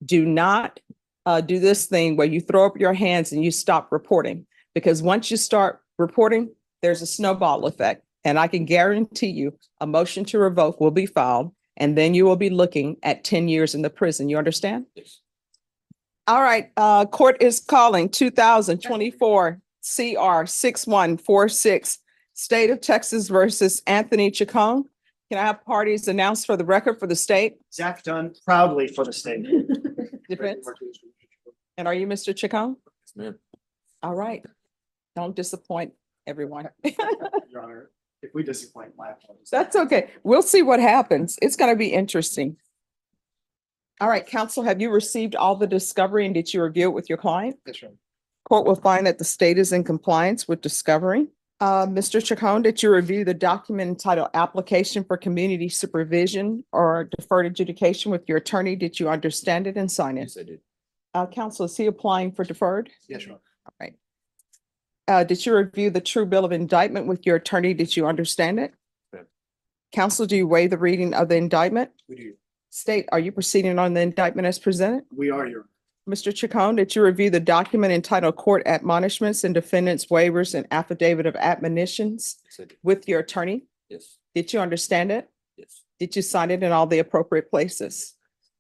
Do not do this thing where you throw up your hands and you stop reporting, because once you start reporting, there's a snowball effect. And I can guarantee you a motion to revoke will be filed, and then you will be looking at 10 years in the prison. You understand? Yes. All right, court is calling 2024 CR 6146, State of Texas versus Anthony Chacon. Can I have parties announced for the record for the state? Zach Dunn, proudly for the state. Defense. And are you Mr. Chacon? Yes, ma'am. All right. Don't disappoint everyone. Your Honor, if we disappoint, my apologies. That's okay. We'll see what happens. It's going to be interesting. All right, counsel, have you received all the discovery and did you review it with your client? Yes, Your Honor. Court will find that the state is in compliance with discovery. Mr. Chacon, did you review the document entitled Application for Community Supervision or Deferred Adjudication with your attorney? Did you understand it and sign it? Yes, I did. Counsel, is he applying for deferred? Yes, Your Honor. All right. Did you review the true bill of indictment with your attorney? Did you understand it? Ma'am. Counsel, do you waive the reading of the indictment? We do. State, are you proceeding on the indictment as presented? We are, Your Honor. Mr. Chacon, did you review the document entitled Court Admonishments and Defendants Waivers and Affidavit of Admonitions Yes, I did. with your attorney? Yes. Did you understand it? Yes. Did you sign it in all the appropriate places?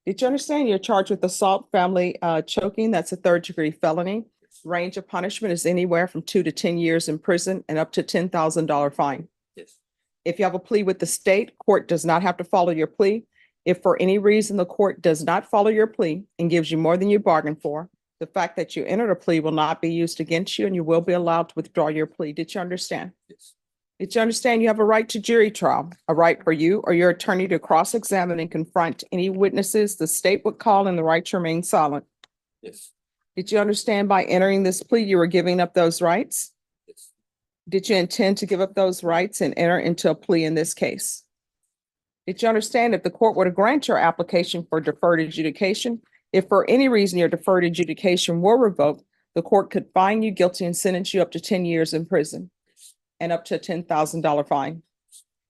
Did you understand you're charged with assault, family choking? That's a third-degree felony. Range of punishment is anywhere from 2 to 10 years in prison and up to $10,000 fine. Yes. If you have a plea with the state, court does not have to follow your plea. If for any reason the court does not follow your plea and gives you more than you bargained for, the fact that you entered a plea will not be used against you and you will be allowed to withdraw your plea. Did you understand? Yes. Did you understand you have a right to jury trial, a right for you or your attorney to cross-examine and confront any witnesses the state would call and the right to remain silent? Yes. Did you understand by entering this plea, you were giving up those rights? Yes. Did you intend to give up those rights and enter into a plea in this case? Did you understand if the court were to grant your application for deferred adjudication, if for any reason your deferred adjudication were revoked, the court could find you guilty and sentence you up to 10 years in prison and up to a $10,000 fine?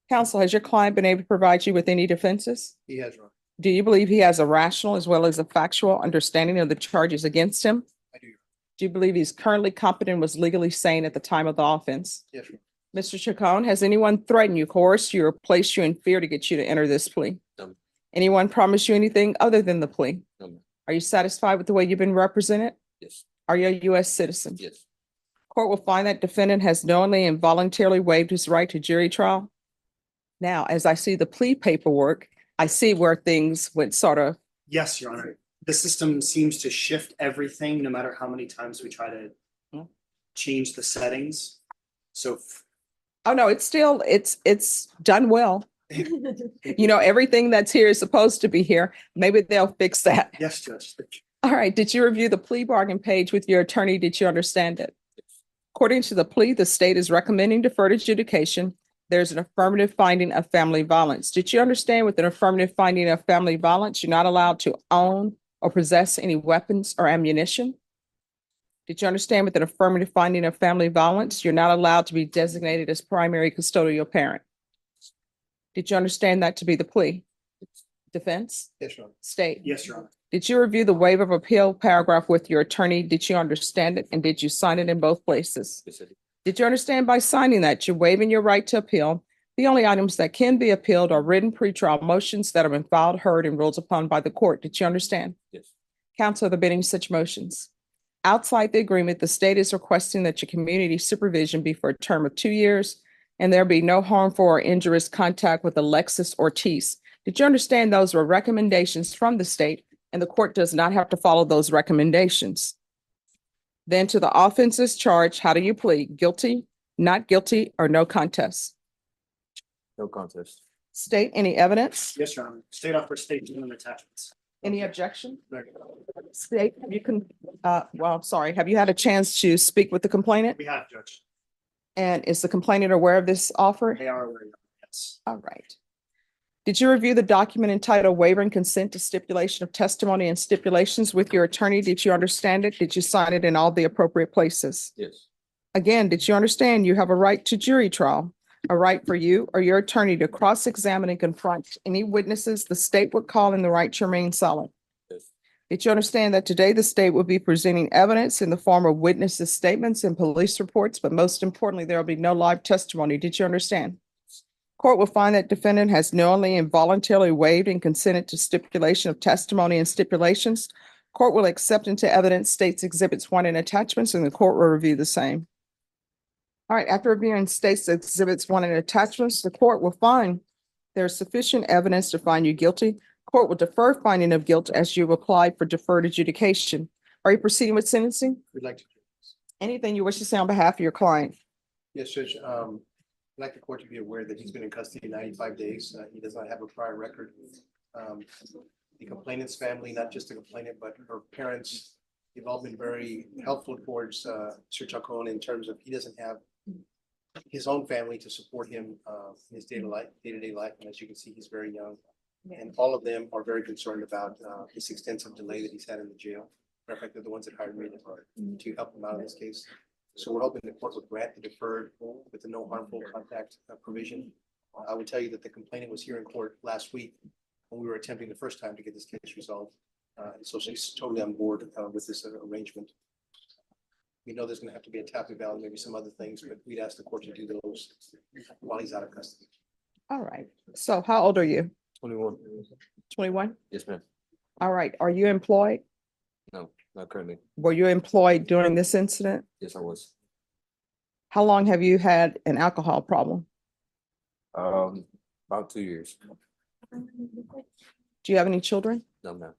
Counsel, has your client been able to provide you with any defenses? He has, Your Honor. Do you believe he has a rational as well as a factual understanding of the charges against him? I do, Your Honor. Do you believe he's currently competent and was legally sane at the time of the offense? Yes, Your Honor. Mr. Chacon, has anyone threatened you, coerced you, or placed you in fear to get you to enter this plea? No. Anyone promise you anything other than the plea? No, ma'am. Are you satisfied with the way you've been represented? Yes. Are you a U.S. citizen? Yes. Court will find that defendant has knowingly and voluntarily waived his right to jury trial. Now, as I see the plea paperwork, I see where things went sort of, Yes, Your Honor. The system seems to shift everything no matter how many times we try to change the settings. So oh no, it's still, it's done well. You know, everything that's here is supposed to be here. Maybe they'll fix that. yes, Judge. All right, did you review the plea bargain page with your attorney? Did you understand it? According to the plea, the state is recommending deferred adjudication. There's an affirmative finding of family violence. Did you understand with an affirmative finding of family violence, you're not allowed to own or possess any weapons or ammunition? Did you understand with an affirmative finding of family violence, you're not allowed to be designated as primary custodial parent? Did you understand that to be the plea? Defense? Yes, Your Honor. State? Yes, Your Honor. Did you review the waiver of appeal paragraph with your attorney? Did you understand it and did you sign it in both places? Yes, I did. Did you understand by signing that you're waiving your right to appeal? The only items that can be appealed are written pretrial motions that have been filed, heard, and ruled upon by the court. Did you understand? Yes. Counsel, are there been any such motions? Outside the agreement, the state is requesting that your community supervision be for a term of 2 years and there be no harmful or injurious contact with Alexis Ortiz. Did you understand those were recommendations from the state and the court does not have to follow those recommendations? Then to the offenses charged, how do you plead? Guilty, not guilty, or no contest? No contest. State, any evidence? Yes, Your Honor. State offer statement and attachments. Any objection? State, have you had a chance to speak with the complainant? We have, Judge. And is the complainant aware of this offer? They are aware, Your Honor. Yes. All right. Did you review the document entitled Waiver and Consent to Stipulation of Testimony and Stipulations with your attorney? Did you understand it? Did you sign it in all the appropriate places? Yes. Again, did you understand you have a right to jury trial, a right for you or your attorney to cross-examine and confront any witnesses the state would call and the right to remain silent? Yes. Did you understand that today the state will be presenting evidence in the form of witnesses' statements and police reports, but most importantly, there will be no live testimony? Did you understand? Court will find that defendant has knowingly and voluntarily waived and consented to stipulation of testimony and stipulations. Court will accept into evidence states exhibits 1 and attachments, and the court will review the same. All right, after reviewing states exhibits 1 and attachments, the court will find there's sufficient evidence to find you guilty. Court will defer finding of guilt as you've applied for deferred adjudication. Are you proceeding with sentencing? We'd like to. Anything you wish to say on behalf of your client? Yes, Judge. I'd like the court to be aware that he's been in custody 95 days. He does not have a prior record. The complainant's family, not just the complainant, but her parents, they've all been very helpful towards Sir Chacon in terms of he doesn't have his own family to support him in his day-to-day life. And as you can see, he's very young. And all of them are very concerned about this extensive delay that he's had in the jail. Matter of fact, they're the ones that hired me to help him out in this case. So we're hoping the court would grant the deferred with the no harmful contact provision. I would tell you that the complainant was here in court last week when we were attempting the first time to get this case resolved. So she's totally on board with this arrangement. We know there's going to have to be a tapping valve, maybe some other things, but we'd ask the court to do those while he's out of custody. All right. So how old are you? 21. 21? Yes, ma'am. All right. Are you employed? No, not currently. Were you employed during this incident? Yes, I was. How long have you had an alcohol problem? About 2 years. Do you have any children? No, ma'am.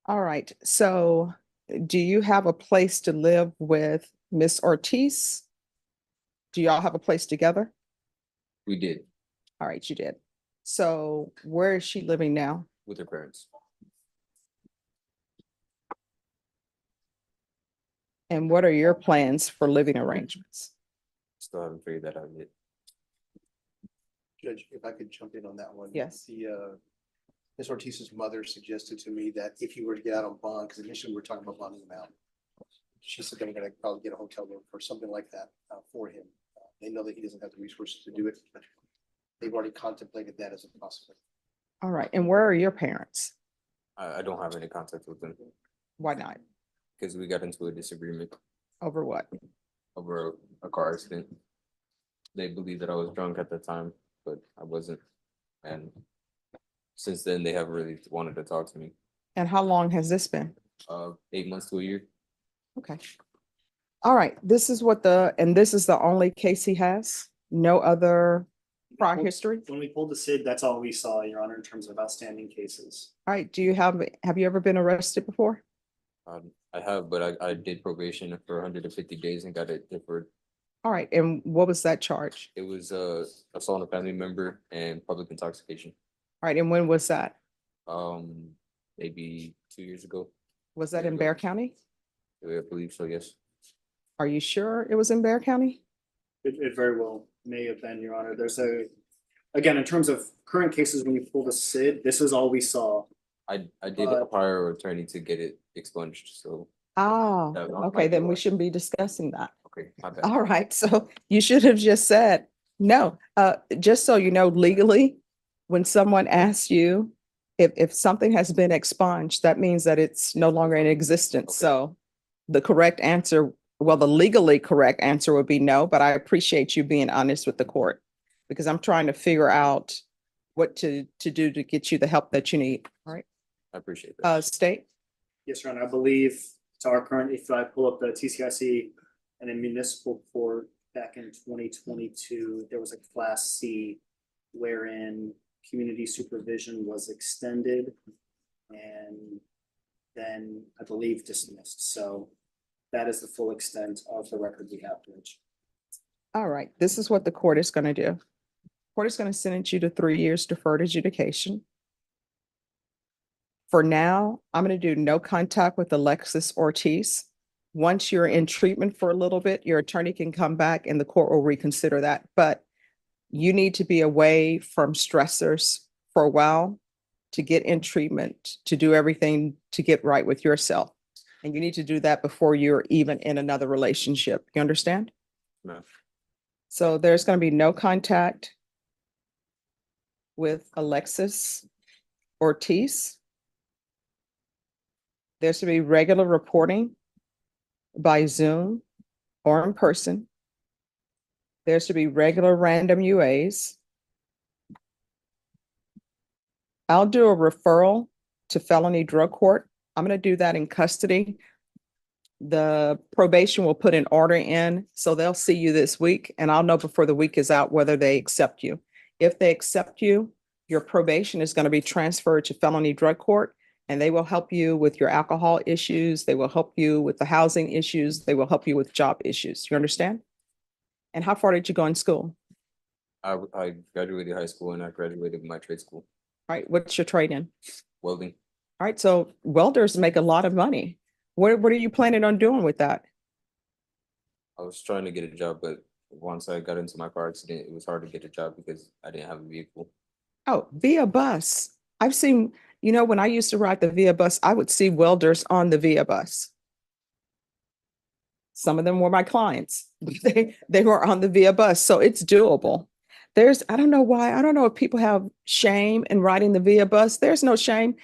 All right. So do you have a place to live with Miss Ortiz? Do y'all have a place together? We did All right, you did. So where is she living now? with her parents. And what are your plans for living arrangements? Still haven't figured that out yet. Judge, if I could jump in on that one. Yes. Ms. Ortiz's mother suggested to me that if you were to get out on bond, because initially we were talking about bonding him out. She said they're gonna probably get a hotel room or something like that for him. They know that he doesn't have the resources to do it, but they've already contemplated that as a possibility. All right. And where are your parents? I don't have any contact with them Why not? because we got into a disagreement Over what? over a car accident. They believed that I was drunk at the time, but I wasn't. And since then, they haven't really wanted to talk to me. And how long has this been? 8 months to a year. Okay. All right. This is this is the only case he has? No other prior history? When we pulled the SID, that's all we saw, Your Honor, in terms of outstanding cases. All right. Have you ever been arrested before? I have, but I did probation for 150 days and got it deferred. All right. And what was that charge? It was assault on a family member and public intoxication. All right. And when was that? Maybe 2 years ago. Was that in Year Bear ago. County? I believe so, yes. Are you sure it was in Bear County? It very well may have been, Your Honor. Again, in terms of current cases, when you pull the SID, this is all we saw. I did a prior attorney to get it expunged, so, Ah, That okay, might be then we why. shouldn't be discussing that. okay, my bad. All right, so you should have just said, no, just so you know, legally, when someone asks you if something has been expunged, that means that it's no longer in existence. Okay. So the correct answer, well, the legally correct answer would be no, but I appreciate you being honest with the court because I'm trying to figure out what to do to get you the help that you need. All right, I appreciate that. State? Yes, Your Honor, I believe to our current, if I pull up the TCIC and in municipal court back in 2022, there was a class C wherein community supervision was extended and then I believe dismissed. So that is the full extent of the record we have, Judge. All right, this is what the court is going to do. Court is going to sentence you to 3 years deferred adjudication. For now, I'm going to do no contact with Alexis Ortiz. Once you're in treatment for a little bit, your attorney can come back and the court will reconsider that. But you need to be away from stressors for a while to get in treatment, to do everything to get right with yourself. And you need to do that before you're even in another relationship. You understand? Ma'am. So there's going to be no contact. with Alexis Ortiz. There should be regular reporting by Zoom or in person. There should be regular random UAs. I'll do a referral to felony drug court. I'm going to do that in custody. The probation will put an order in, so they'll see you this week, and I'll know before the week is out whether they accept you. If they accept you, your probation is going to be transferred to felony drug court, and they will help you with your alcohol issues. They will help you with the housing issues. They will help you with job issues. You understand? And how far did you go in school? I graduated high school and I graduated my trade school, All right, what's your trade in? welding. All right, so welders make a lot of money. What are you planning on doing with that? I was trying to get a job, but once I got into my car accident, it was hard to get a job because I didn't have a vehicle. Oh, via bus. I've seen, when I used to ride the via bus, I would see welders on the via bus. Some of them were my clients. They were on the via bus, so it's doable. I don't know why, I don't know if people have shame in riding the via bus. There's no shame.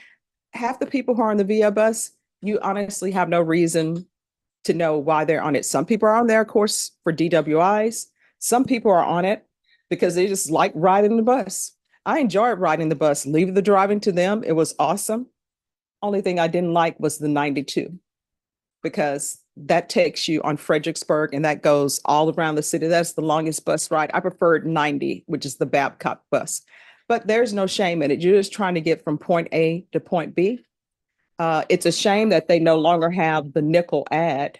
Half the people who are on the via bus, you honestly have no reason to know why they're on it. Some people are on there, of course, for DWIs. Some people are on it because they just like riding the bus. I enjoyed riding the bus, leave the driving to them. It was awesome. Only thing I didn't like was the 92 because that takes you on Fredericksburg and that goes all around the city. That's the longest bus ride. I preferred 90, which is the Babcock bus. But there's no shame in it. You're just trying to get from point A to point B. It's a shame that they no longer have the nickel ad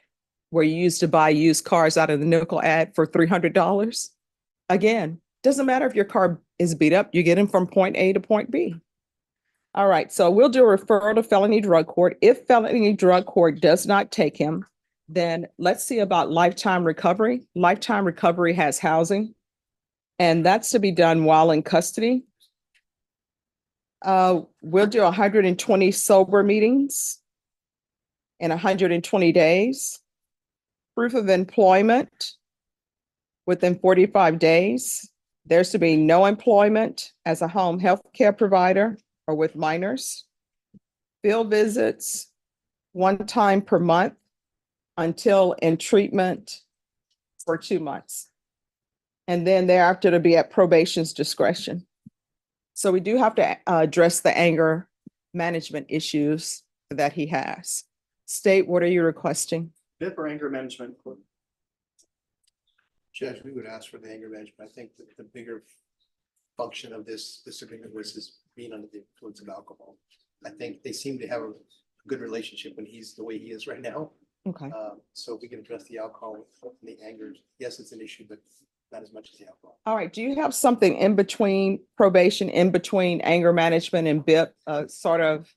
where you used to buy used cars out of the nickel ad for $300. Again, doesn't matter if your car is beat up, you get them from point A to point B. All right, so we'll do a referral to felony drug court. If felony drug court does not take him, then let's see about lifetime recovery. Lifetime recovery has housing, and that's to be done while in custody. We'll do 120 sober meetings in 120 days. Proof of employment within 45 days. There's to be no employment as a home health care provider or with minors. Field visits 1 time per month until in treatment for 2 months. And then thereafter to be at probation's discretion. So we do have to address the anger management issues that he has. State, what are you requesting? BIP or anger management? Judge, we would ask for the anger management. I think that the bigger function of this agreement was his being under the influence of alcohol. I think they seem to have a good relationship when he's the way he is right now. Okay. So if we can address the alcohol and the anger, yes, it's an issue, but not as much as the alcohol. All right. Do you have something in between probation, in between anger management and BIP, sort of?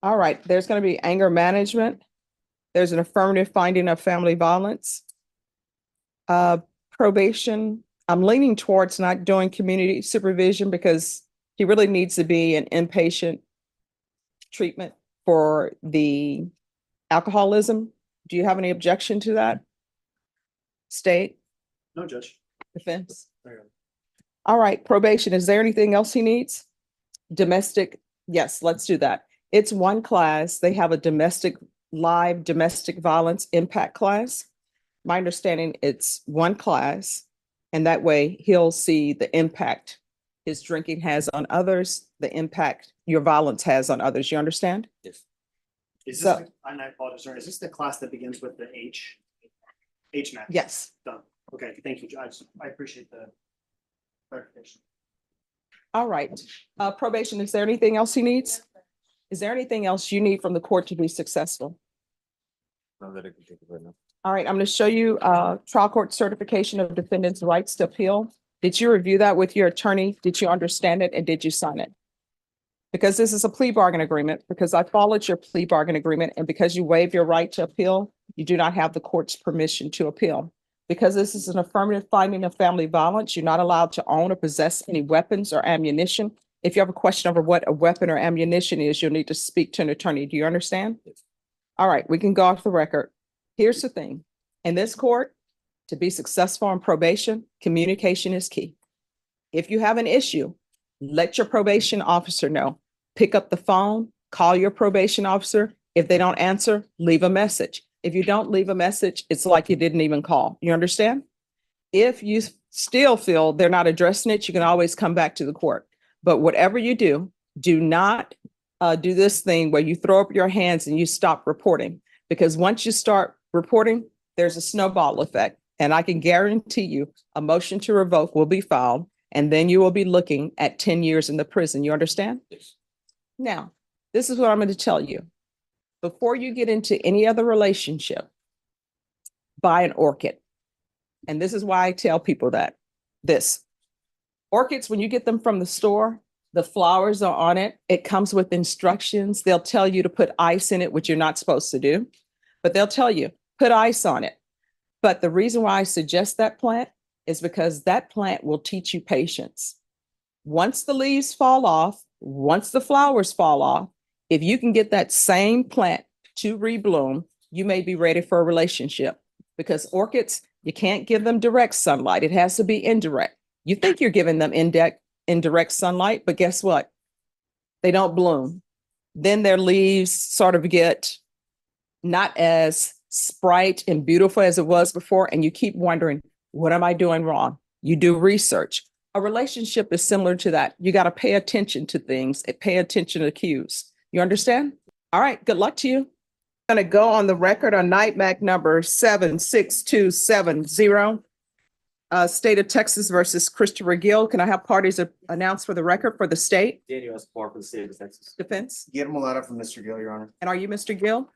All right. There's going to be anger management. There's an affirmative finding of family violence. Probation. I'm leaning towards not doing community supervision because he really needs to be in inpatient treatment for the alcoholism. Do you have any objection to that? State? No, Judge. Defense? All right, probation. Is there anything else he needs? Domestic? Yes, let's do that. It's one class. They have a live domestic violence impact class. My understanding, it's one class, and that way he'll see the impact his drinking has on others, the impact your violence has on others. You understand? Yes. Is So- this, and I apologize, sir, is this the class that begins with the H? HMAC? Yes. Done. Okay, thank you, Judge. I appreciate the clarification. All right. Probation, is there anything else he needs? Is there anything else you need from the court to be successful? Not that I can think of right now. All right, I'm going to show you trial court certification of defendant's rights to appeal. Did you review that with your attorney? Did you understand it and did you sign it? Because this is a plea bargain agreement, because I followed your plea bargain agreement, and because you waive your right to appeal, you do not have the court's permission to appeal. Because this is an affirmative finding of family violence, you're not allowed to own or possess any weapons or ammunition. If you have a question over what a weapon or ammunition is, you'll need to speak to an attorney. Do you understand? Yes. All right, we can go off the record. Here's the thing. In this court, to be successful in probation, communication is key. If you have an issue, let your probation officer know. Pick up the phone, call your probation officer. If they don't answer, leave a message. If you don't leave a message, it's like you didn't even call. You understand? If you still feel they're not addressing it, you can always come back to the court. But whatever you do, do not do this thing where you throw up your hands and you stop reporting. Because once you start reporting, there's a snowball effect. And I can guarantee you a motion to revoke will be filed, and then you will be looking at 10 years in the prison. You understand? Yes. Now, this is what I'm going to tell you. Before you get into any other relationship, buy an orchid. And this is why I tell people that orchids, when you get them from the store, the flowers are on it. It comes with instructions. They'll tell you to put ice in it, which you're not supposed to do, but they'll tell you, put ice on it. But the reason why I suggest that plant is because that plant will teach you patience. Once the leaves fall off, once the flowers fall off, if you can get that same plant to rebloom, you may be ready for a relationship. Because orchids, you can't give them direct sunlight. It has to be indirect. You think you're giving them indirect sunlight, but guess what? They don't bloom. Then their leaves sort of get not as bright and beautiful as it was before. And you keep wondering, what am I doing wrong? You do research. A relationship is similar to that. You got to pay attention to things, pay attention to cues. You understand? All right. Good luck to you. I'm going to go on the record on NIMAC number 76270. State of Texas versus Christopher Gill. Can I have parties announced for the record for the state? Daniel Escobar for the state of Texas. Defense? Guillermo Lara from Mr. Gill, Your Honor. And are you Mr. Gill?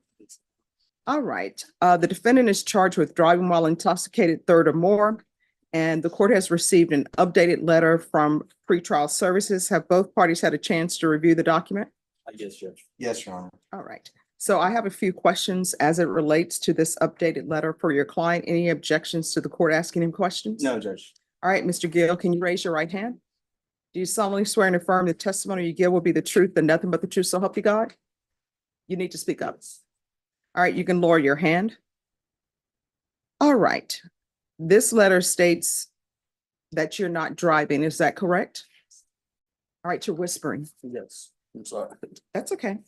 All right. The defendant is charged with driving while intoxicated, third or more. And the court has received an updated letter from pretrial services. Have both parties had a chance to review the document? Yes, Judge. Yes, Your Honor. All right. So I have a few questions as it relates to this updated letter for your client. Any objections to the court asking him questions? No, Judge. All right, Mr. Gill, can you raise your right hand? Do you solemnly swear and affirm the testimony you give will be the truth and nothing but the truth, so help you God? You need to speak up. All right, you can lower your hand. All right. This letter states that you're not driving. Is that correct? All right, you're whispering. Yes, I'm sorry. That's okay.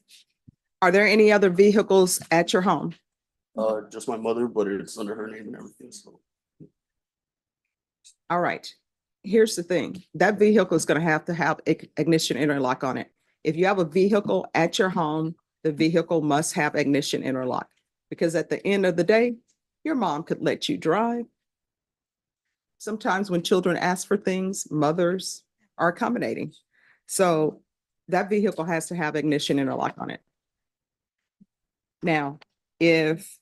Are there any other vehicles at your home? Just my mother, but it's under her name and everything, so. All right. Here's the thing. That vehicle is going to have ignition interlock on it. If you have a vehicle at your home, the vehicle must have ignition interlock. Because at the end of the day, your mom could let you drive. Sometimes when children ask for things, mothers are accommodating. So that vehicle has to have ignition interlock on it. Now, if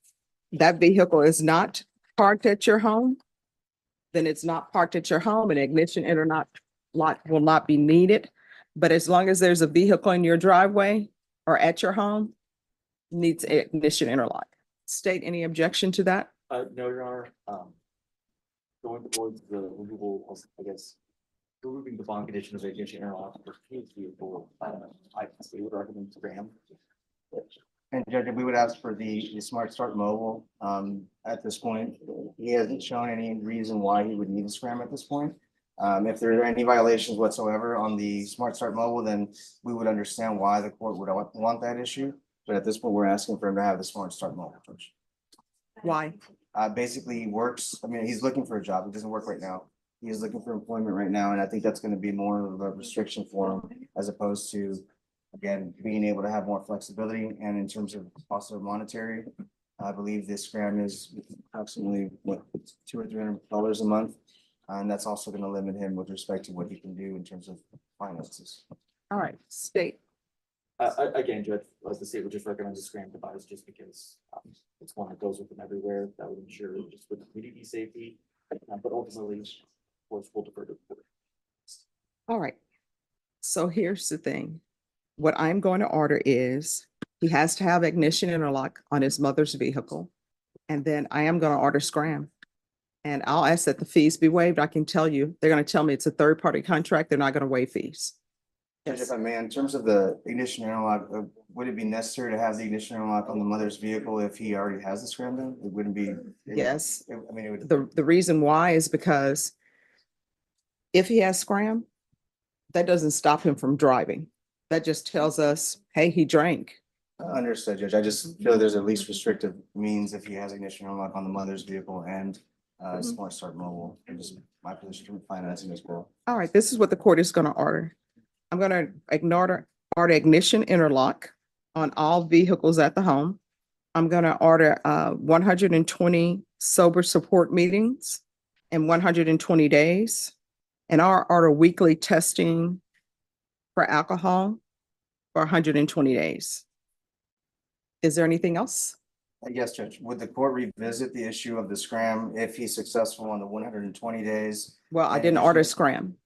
that vehicle is not parked at your home, then it's not parked at your home and ignition interlock will not be needed. But as long as there's a vehicle in your driveway or at your home, needs ignition interlock. State any objection to that? No, Your Honor, going towards the removal of, I guess, removing the bond condition of ignition interlock for his vehicle, I would recommend Graham. And Judge, we would ask for the Smart Start Mobile. At this point, he hasn't shown any reason why he would need a scram at this point. If there are any violations whatsoever on the Smart Start Mobile, then we would understand why the court would want that issue. But at this point, we're asking for him to have the Smart Start Mobile. Judge. Why? Basically, he works. I mean, he's looking for a job. He doesn't work right now. He is looking for employment right now, and I think that's going to be more of a restriction for him as opposed to, again, being able to have more flexibility. And in terms of also monetary, I believe this scram is approximately what, $200 or $300 a month, and that's also going to limit him with respect to what he can do in terms of finances. All right, state. Again, Judge, as the state would just recommend the Graham device just because it's one that goes with them everywhere. That would ensure just with community safety, but ultimately, of course, we'll defer to the court. All right. So here's the thing. What I'm going to order is he has to have ignition interlock on his mother's vehicle. And then I am going to order scram. And I'll ask that the fees be waived. I can tell you, they're going to tell me it's a third-party contract. They're not going to waive fees. Judge, if I may, in terms of the ignition interlock, would it be necessary to have the ignition interlock on the mother's vehicle if he already has the scram done? It wouldn't be. Yes. I mean, it would. The reason why is because if he has scram, That doesn't stop him from driving. That just tells us, hey, he drank. Understood, Judge. I just feel there's at least restrictive means if he has ignition unlock on the mother's vehicle and Smart Start Mobile. And just my position from financing as well. All right, this is what the court is gonna order. I'm gonna order ignition interlock on all vehicles at the home. I'm gonna order 120 sober support meetings in 120 days. And I'll order weekly testing for alcohol for 120 days. Is there anything else? Yes, Judge. Would the court revisit the issue of the scram if he's successful on the 120 days? Well, I And didn't order ignition- scram.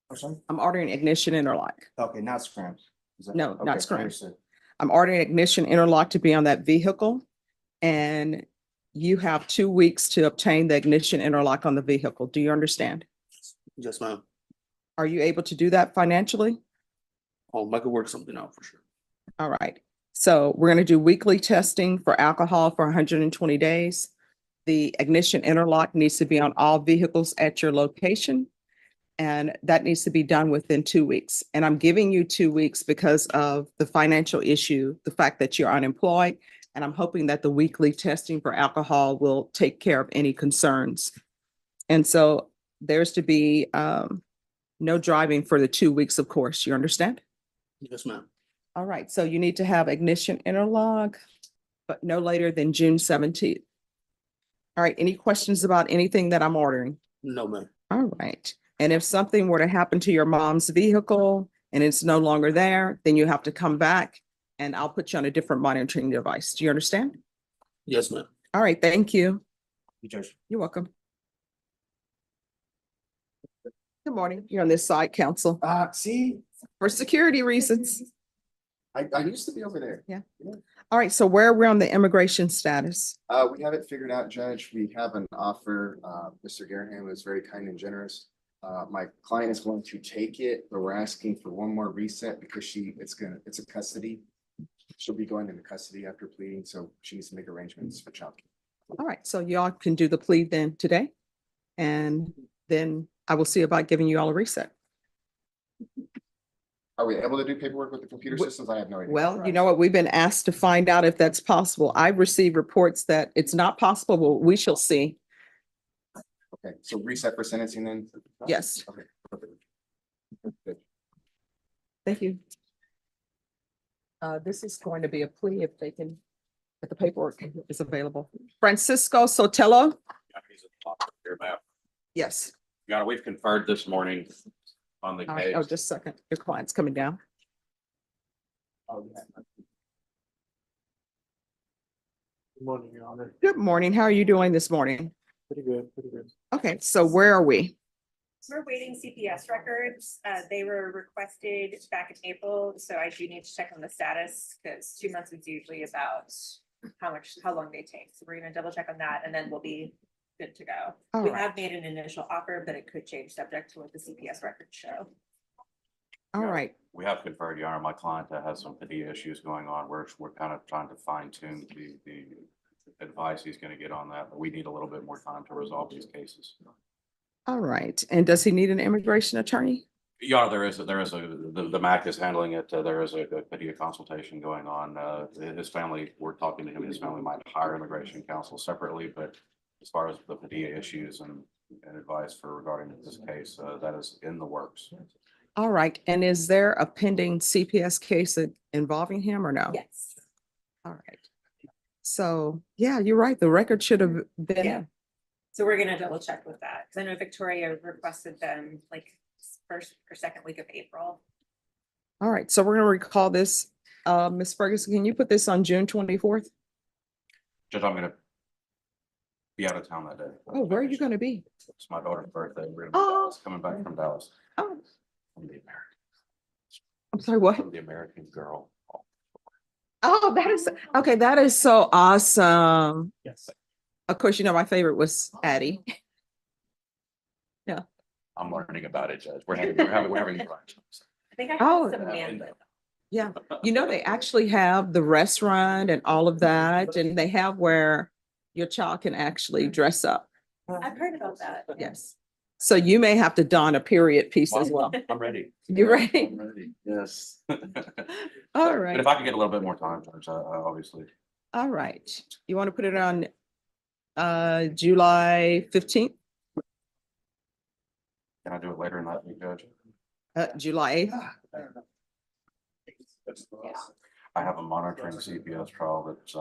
Oh, sorry? I'm ordering ignition interlock. Okay, not scram. Is that- No, not okay, scram. understood. I'm ordering ignition interlock to be on that vehicle. And you have 2 weeks to obtain the ignition interlock on the vehicle. Do you understand? Yes, ma'am. Are you able to do that financially? I could work something out for sure. All right. So we're going to do weekly testing for alcohol for 120 days. The ignition interlock needs to be on all vehicles at your location. And that needs to be done within 2 weeks. And I'm giving you 2 weeks because of the financial issue, the fact that you're unemployed. And I'm hoping that the weekly testing for alcohol will take care of any concerns. And so there's to be no driving for the 2 weeks, of course. You understand? Yes, ma'am. All right, so you need to have ignition interlock, but no later than June 17th. All right, any questions about anything that I'm ordering? No, ma'am. All right, and if something were to happen to your mom's vehicle and it's no longer there, then you have to come back and I'll put you on a different monitoring device. Do you understand? Yes, ma'am. All right, thank you. You, Judge. You're welcome. Good morning. You're on this side, counsel, See, for security reasons. I used to be over there. All right, so where are we on the immigration status? We have it figured out, Judge. We have an offer. Mr. Garaham was very kind and generous. My client is going to take it, but we're asking for one more reset because it's a custody. She'll be going into custody after pleading, so she needs to make arrangements for child. All right, so y'all can do the plea then today. And then I will see about giving you all a reset. Are we able to do paperwork with the computer systems? I have no idea. Well, you know what? We've been asked to find out if that's possible. I've received reports that it's not possible, but we shall see. Okay, so reset for sentencing then? Yes. Okay, perfect. Good. Thank you. This is going to be a plea if they can, if the paperwork is available. Francisco Sotelo? Here, ma'am. Yes. Your Honor, we've conferred this morning on the All right, oh, case. just a second. Your client's coming down. Good morning, Your Honor. Good morning. How are you doing this morning? Pretty good, pretty good. Okay, so where are we? We're waiting CPS records. They were requested back in April, so I do need to check on the status because 2 months is usually about how long they take. So we're gonna double check on that and then we'll be good to go. All We right. have made an initial offer, but it could change subject to what the CPS records show. All right. We have conferred, Your Honor, my client that has some Padilla issues going on. We're kind of trying to fine tune the advice he's going to get on that, but we need a little bit more time to resolve these cases. All right. And does he need an immigration attorney? Your Honor, the MAC is handling it. There is a Padilla consultation going on. His family, we're talking to him, his family might hire immigration counsel separately, but as far as the Padilla issues and advice for regarding this case, that is in the works. All right. And is there a pending CPS case involving him or no? Yes. All right. So, yeah, you're right. The record should have been. Yeah. So we're gonna double check with that. Cause I know Victoria requested them like first or second week of April. All right. So we're going to recall this. Ms. Ferguson, can you put this on June 24th? Judge, I'm going to be out of town that day. Oh, where are you going to be? It's my daughter's birthday. We're Oh. coming back from Dallas. Oh, From the American, I'm sorry, what? from the American Girl. Oh, that is, okay, that is so awesome. Yes. Of course, you know, my favorite was Addie. I'm learning about it, Judge. We're having fun. I think I Oh. have some Amanda. Yeah, you know, they actually have the restaurant and all of that, and they have where your child can actually dress up. I've heard about that. Yes. So you may have to don a period piece as well. I'm ready. You ready? I'm ready, yes. All But right, if I could get a little bit more time, Judge, obviously. all right. You want to put it on July 15th, Can I do it later in that week, Judge? July 8th? I have a monitoring CPS trial that's,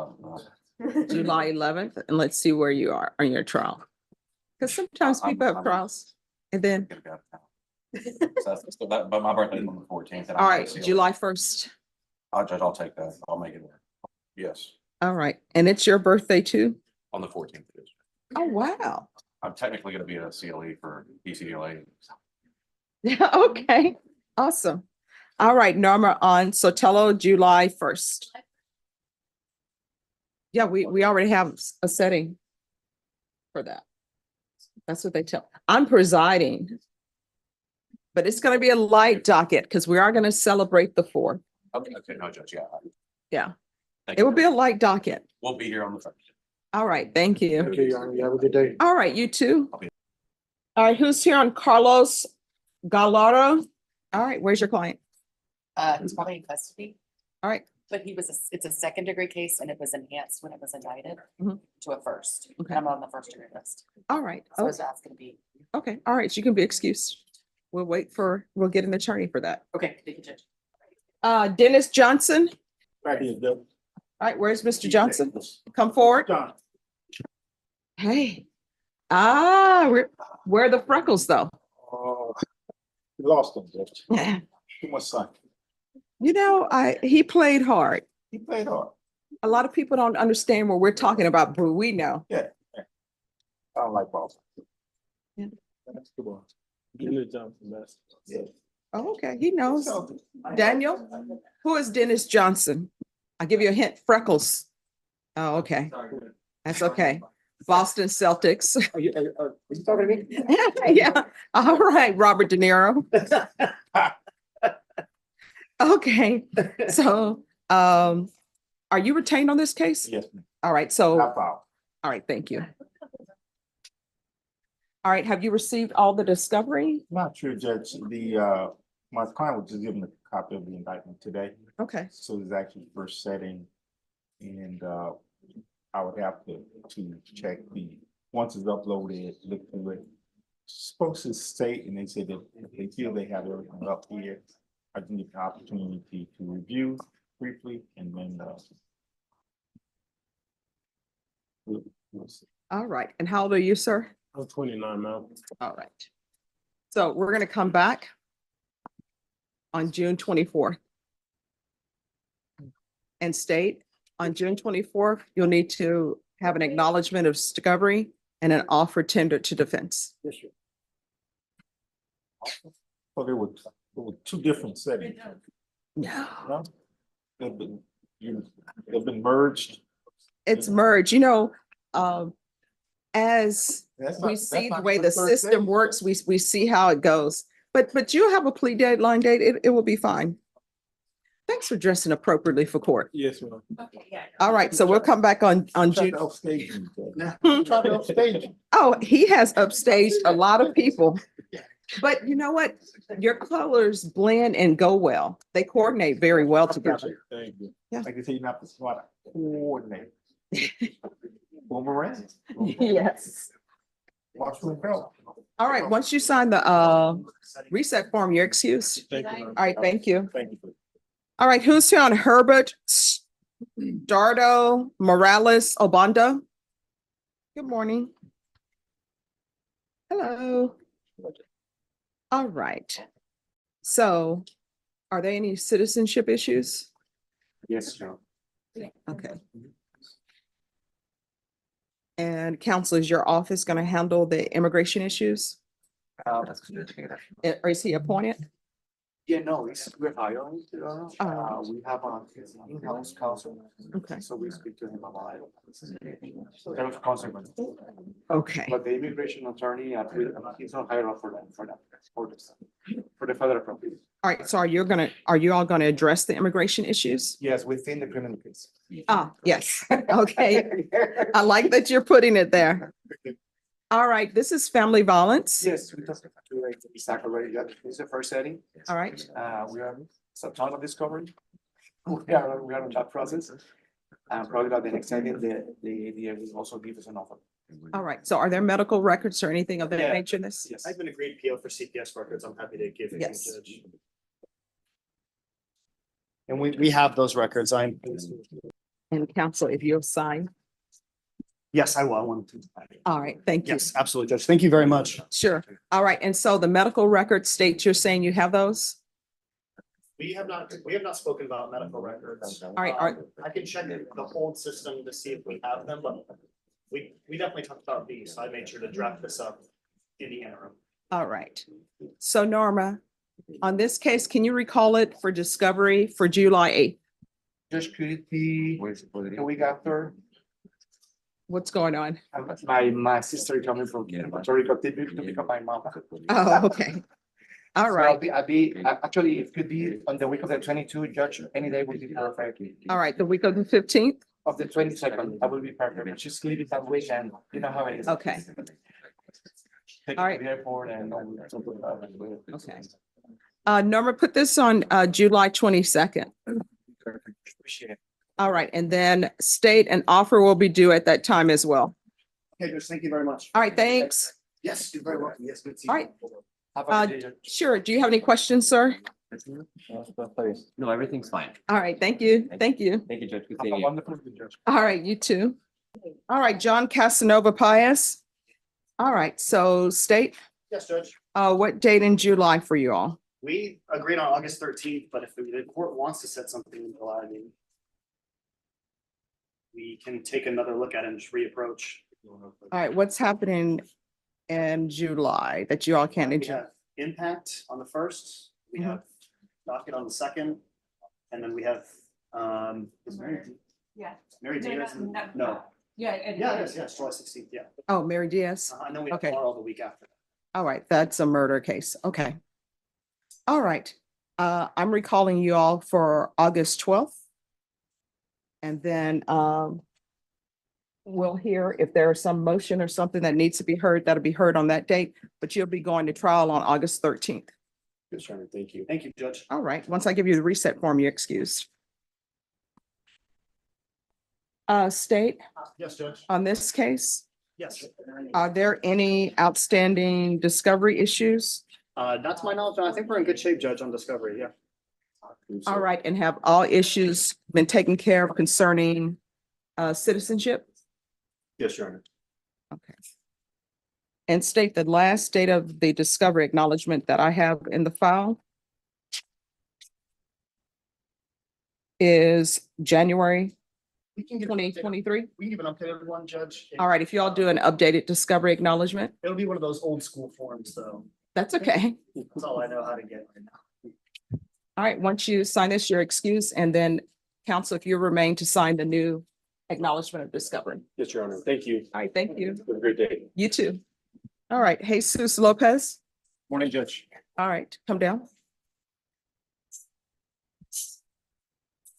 July 11th, and let's see where you are on your trial. Because sometimes people have trials, and then, gonna be out of town. So that, but my birthday's on the 14th. all right, July 1st. Judge, I'll take that. I'll make it work. Yes, All right, and it's your birthday too? on the 14th. it is. Oh, wow. I'm technically gonna be a CLE for PCLA. Yeah, okay, awesome. All right, Norma on Sotelo, July 1st. Yeah, we already have a setting for that. That's what they tell. I'm presiding. But it's gonna be a light docket because we are gonna celebrate the 4th. Okay, no, Judge, yeah. Yeah, Thank it will you. be a light docket. We'll be here on the 1st. All right, thank you. Okay, Your Honor, you have a good day. All right, you too. Okay. All right, who's here on Carlos Gallardo? All right, where's your client? He's probably in custody. All right, But it's a second degree case and it was enhanced when it was indicted Mhm. to a first. Okay. And I'm on the first degree list. all right. So Oh, his that's gonna be, okay, all right, you can be excused. We'll get an attorney for that. okay, thank you, Judge. Dennis Johnson. Right here, Bill. All right, where's Mr. Johnson? Come forward. John. Hey. Where are the freckles though? Oh, you lost him, Judge. Too much sun. You know, he played hard. He played hard. A lot of people don't understand what we're talking about, but we know. I don't like Boston. Yeah. That's good one. Dennis Johnson, that's. Yeah. Oh, okay, he knows. Daniel, who is Dennis Johnson? I'll give you a hint, freckles. Oh, okay, that's okay. Boston Celtics. Are you talking to me? Yeah, all right, Robert De Niro. Okay, so, are you retained on this case? Yes, ma'am. All right, so, How about? all right, thank you. All right, have you received all the discovery? Not sure, Judge. My client was just given a copy of the indictment today. Okay, So it's actually first setting. And I would have to check once it's uploaded, look through it. Supposed to state, and they said that if they feel they have everything up here, I can get the opportunity to review briefly and then we'll see. all right, and how old are you, sir? I'm 29 now. All right. So we're gonna come back on June 24th. And state on June 24th, you'll need to have an acknowledgement of discovery and an offer tendered to defense. Yes, sir. So there were two different settings. No. No? They've been merged. It's merged, you know, as That's we not- see that's the not way the first setting. system works, we see how it goes. But you'll have a plea deadline date, it will be fine. Thanks for dressing appropriately for court. Yes, ma'am. Okay, yeah. All right, so we'll come back on Trying June. to upstage you, Judge. Hmm. Trying to upstage you. Oh, he has upstaged a lot of people. But you know what? Your colors blend and go well. They coordinate very well together. Thank you. Yeah. Like I say, you have to sort of coordinate. Boomerang. Yes. Watch who fell. All right, once you sign the reset form, you're excused. Thank you. ma'am. All right, thank you. Thank you. All right, who's here on Herbert Dardo Morales Obanda? Good morning. Hello. All right. So are there any citizenship issues? Yes, Joe. Okay. And counsel, is your office going to handle the immigration issues? Or is he appointed? Yeah, no, we're hiring, Oh. we have an in-house counsel, Okay, so we speak to him about it. There was consequence, okay. but the immigration attorney, he's not hired up for the federal property. All right, so are you all gonna address the immigration issues? Yes, within the criminal case. Ah, yes, okay. I like that you're putting it there. All right, this is family violence. Yes, we talked to like Isaac already, Judge. This is the first setting. All right, We are some time of discovery. We are in that process. Probably by the next setting, the ADA will also give us an offer. all right. So are there medical records or anything of that Yeah. nature in this? Yes. I have an agreed PO for CPS records. I'm happy to give it to Yes. the judge. And we have those records. And counsel, if you'll sign. Yes, I will. I wanted to. All right, thank you. Yes, absolutely, Judge. Thank you very much. Sure. All right. And so the medical records state you're saying you have those? We have not spoken about medical records. All right, I can check the hold system to see if we have them, but we definitely talked about these. So I made sure to draft this up in the interim. All right. So Norma, on this case, can you recall it for discovery for July 8th? Just could it be a week after? What's going on? My sister coming from Puerto Rico to pick up my mom. Oh, okay. All So right. actually, it could be on the week of the 22, Judge, any day would be perfect. All right. The week of the 15th? Of the 22nd, that will be perfect. Just leave it that way and you know how it is. Okay. Take it All right. to the airport and. Okay. Norma, put this on July 22nd. Appreciate it. All right. And then state an offer will be due at that time as well. Okay, Judge, thank you very much. All right. Thanks. Yes, you're very welcome. Yes, good to see you. All right. Have a good day, Judge. Sure. Do you have any questions, sir? No, everything's fine. All right. Thank you. Thank you. Thank you, Judge. Good Have a seeing you. wonderful day, Judge. All right. You too. All right. John Casanova Pius. All right. So state, Yes, Judge. what date in July for you all? We agreed on August 13th, but if the court wants to set something in July, I mean, we can take another look at it and just reapproach. All right. What's happening in July that you all can't We enjoy? have impact on the first, we Mhm. have docket on the second, and then we have, is Yeah. Mary Davis? No, Yeah. yeah, yes, July 16th, yeah. Oh, Mary Diaz. And then we have Okay. Carl the week after. All right. That's a murder case. Okay. All right. I'm recalling you all for August 12th. And then, we'll hear if there is some motion or something that needs to be heard, that'll be heard on that date, but you'll be going to trial on August 13th. Good, Sharon, thank you. Thank you, Judge. All right. Once I give you the reset form, you're excused. State, Yes, Judge. on this case, Yes. are there any outstanding discovery issues? Not to my knowledge, I think we're in good shape, Judge, on discovery, yeah. All right, and have all issues been taken care of concerning citizenship? Yes, Your Honor. Okay. And state the last date of the discovery acknowledgement that I have in the file is January We can get. 2023. We can give an update, everyone, Judge. All right, if you all do an updated discovery acknowledgement, It'll be one of those old school forms, though. that's okay. That's all I know how to get right now. All right, once you sign this, you're excused, and then counsel, if you remain to sign the new acknowledgement of discovery. Yes, Your Honor. Thank you. All right, thank you. Have a great day. You too. All right, Jesus Lopez. Morning, Judge. All right, come down.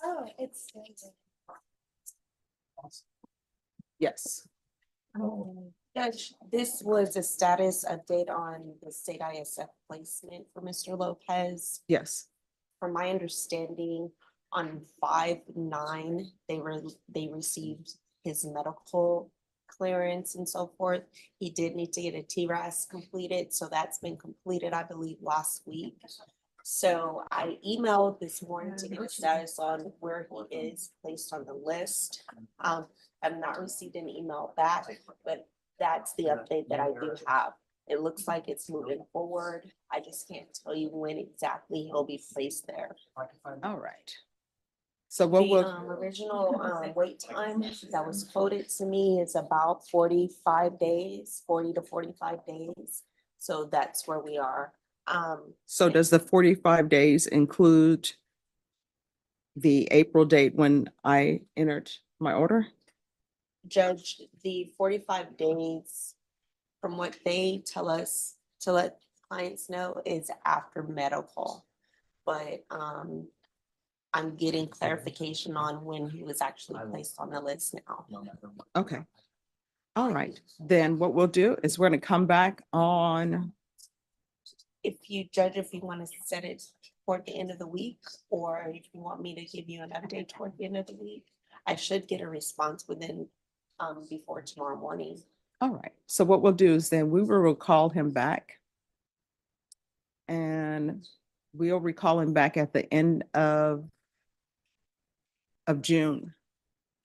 Oh, it's. Yes. Judge, this was a status update on the state ISF placement for Mr. Lopez. Yes. From my understanding, on 5/9, they received his medical clearance and so forth. He did need to get a TRAS completed, so that's been completed, I believe, last week. So I emailed this morning to get a status on where he is placed on the list. I've not received an email back, but that's the update that I do have. It looks like it's moving forward. I just can't tell you when exactly he'll be placed there. All right. So what The will, original wait time that was quoted to me is about 45 days, 40 to 45 days. So that's where we are. so does the 45 days include the April date when I entered my order? Judge, the 45 days, from what they tell us to let clients know, is after medical. But I'm getting clarification on when he was actually placed on the list now. Okay. All right, then what we'll do is we're gonna come back on, If you judge, if you want to set it toward the end of the week, or if you want me to give you an update toward the end of the week, I should get a response within, before tomorrow morning. all right, so what we'll do is then we will call him back. And we'll recall him back at the end of June.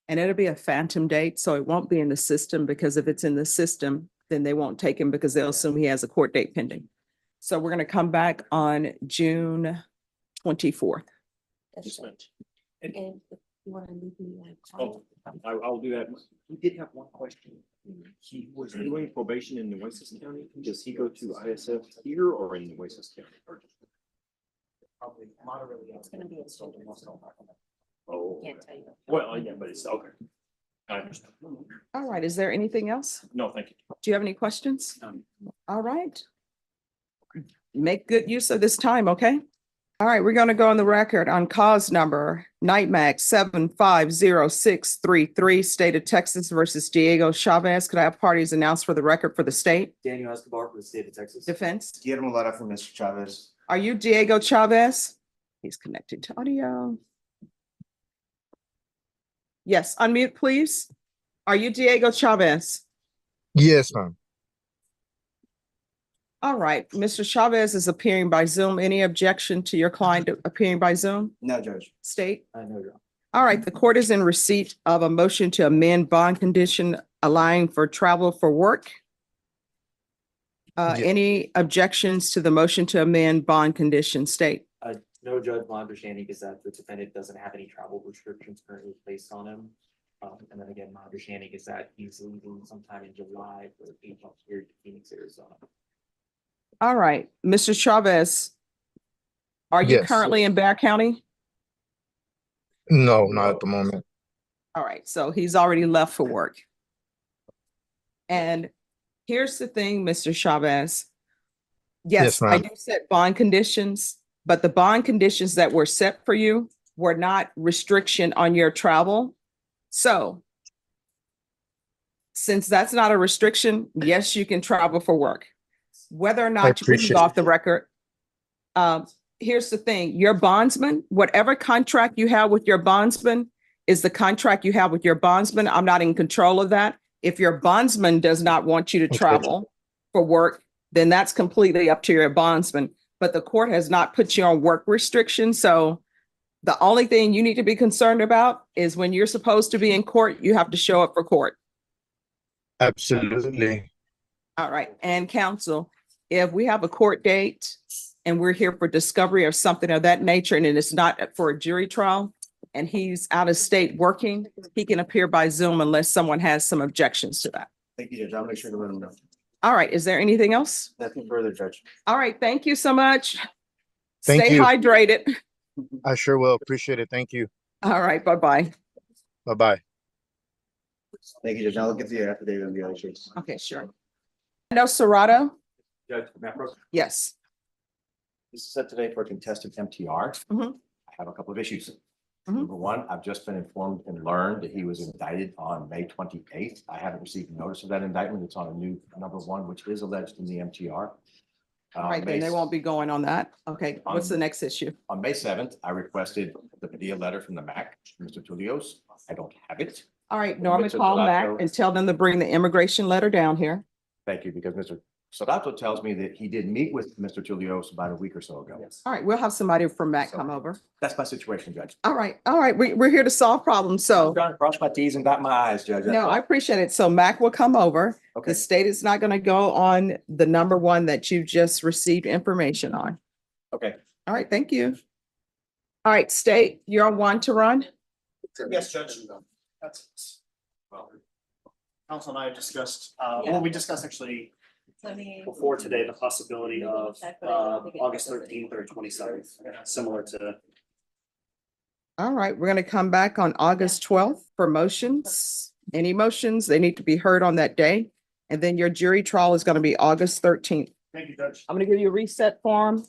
And it'll be a phantom date, so it won't be in the system, because if it's in the system, then they won't take him because they'll assume he has a court date pending. So we're gonna come back on June 24th. That's it. And if you want to leave me a Oh, call. I'll do that. We did have one question. He was doing probation in Nueces County. Does he go to ISF here or in Nueces County? Probably moderately. It's gonna be a student. Oh, Can't tell you. well, yeah, but it's okay. I understand. All right, is there anything else? No, thank you. Do you have any questions? All right. Make good use of this time, okay? All right, we're gonna go on the record on cause number NIGHTMAC 750633, State of Texas versus Diego Chavez. Could I have parties announced for the record for the state? Daniel Escobar for the state of Texas. Defense? Guillermo Lara from Mr. Chavez. Are you Diego Chavez? He's connected to audio. Yes, unmute, please. Are you Diego Chavez? Yes, ma'am. All right, Mr. Chavez is appearing by Zoom. Any objection to your client appearing by Zoom? No, Judge. State? I know you're. All right, the court is in receipt of a motion to amend bond condition allowing for travel for work. Yeah. Any objections to the motion to amend bond condition? State? No, Judge, my understanding is that the defendant doesn't have any travel restrictions currently placed on him. And then again, my understanding is that he's leaving sometime in July for a 8-month period to Phoenix, Arizona. All right, Mr. Chavez, are you Yes. currently in Bear County? No, not at the moment. All right, so he's already left for work. And here's the thing, Mr. Chavez. Yes, Yes, I ma'am. do set bond conditions, but the bond conditions that were set for you were not restriction on your travel. So since that's not a restriction, yes, you can travel for work. Whether or not you leave appreciate off the record, here's the thing, your bondsman, whatever contract you have with your bondsman is the contract you have with your bondsman. I'm not in control of that. If your bondsman does not want you to Okay. travel for work, then that's completely up to your bondsman. But the court has not put you on work restrictions. So the only thing you need to be concerned about is when you're supposed to be in court, you have to show up for court. Absolutely. All right. And counsel, if we have a court date and we're here for discovery or something of that nature, and it's not for a jury trial, and he's out of state working, he can appear by Zoom unless someone has some objections to that. Thank you, Judge. I'll make sure to let him know. All right. Is there anything else? Nothing further, Judge. All right. Thank you so much. Thank Stay you. hydrated. I sure will. Appreciate it. Thank you. All right. Bye-bye. Bye-bye. Thank you, Judge. I'll get the affidavit on the other case. Okay, sure. No, Serrato? Judge, Matt Brooks, Yes. This is set today for contested MTR. Mhm. I have a couple of issues. Mhm. Number one, I've just been informed and learned that he was indicted on May 28th. I haven't received notice of that indictment. It's on a new number one, which is alleged in the MTR. All right, then they won't be going on that. Okay, what's the On- next issue? On May 7th, I requested the Padilla letter from the MAC, Mr. Tulios. I don't have it. All right, Norman, Mr. call back Delato. and tell them to bring the immigration letter down here. Thank you, because Mr. Sodato tells me that he did meet with Mr. Tulios about a week or so ago. All right, we'll have somebody from MAC So- come over. That's my situation, Judge. All right, we're here to solve problems, I'm so, trying to cross my Ts and dot my Is, Judge. That's no, all. I appreciate it. So MAC will come over. Okay. The state is not gonna go on the number one that you just received information on. Okay. All right, thank you. All right, state, you're on one to run? Yes, Judge. That's. Council and I discussed, well, we discussed actually before today, the possibility of August 13th or 27th, similar to. All right, we're gonna come back on August 12th for motions. Any motions, they need to be heard on that day. And then your jury trial is gonna be August 13th. Thank you, Judge. I'm gonna give you a reset form.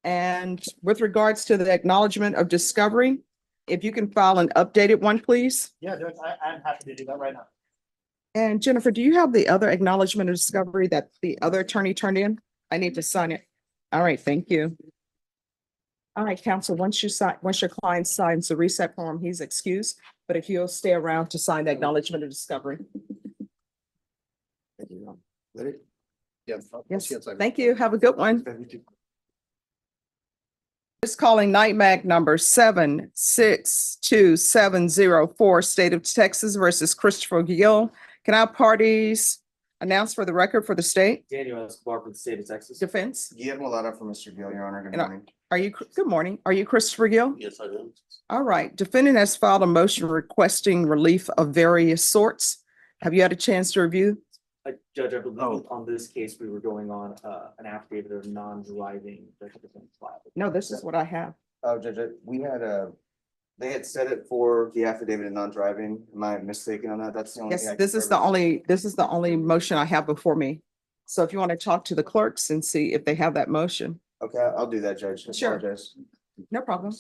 And with regards to the acknowledgement of discovery, if you can file an updated one, please. Yeah, Judge, I'm happy to do that right now. And Jennifer, do you have the other acknowledgement of discovery that the other attorney turned in? I need to sign it. All right, thank you. All right, counsel, once your client signs the reset form, he's excused, but if you'll stay around to sign the acknowledgement of discovery. Ready? Yeah. Yes, thank you. Have a good one. It's calling NIMAC number 7627704, State of Texas versus Christopher Gill. Can our parties announce for the record for the state? Daniel Escobar for the state of Texas. Defense? Guillermo Lara for Mr. Gill, Your Honor. Good And I- morning. Good morning. Are you Christopher Gill? Yes, I am. All right. Defendant has filed a motion requesting relief of various sorts. Have you had a chance to review? Judge, I believe on this case, we were going on an affidavit of non-driving. that the defendant filed. No, this is what I have. Oh, Judge, we had they had set it for the affidavit of non-driving. Am I mistaken on that? That's the only. Yes, thing I this can is the remember. only motion I have before me. So if you want to talk to the clerks and see if they have that motion. Okay, I'll do that, Judge. I Sure. apologize. No problem.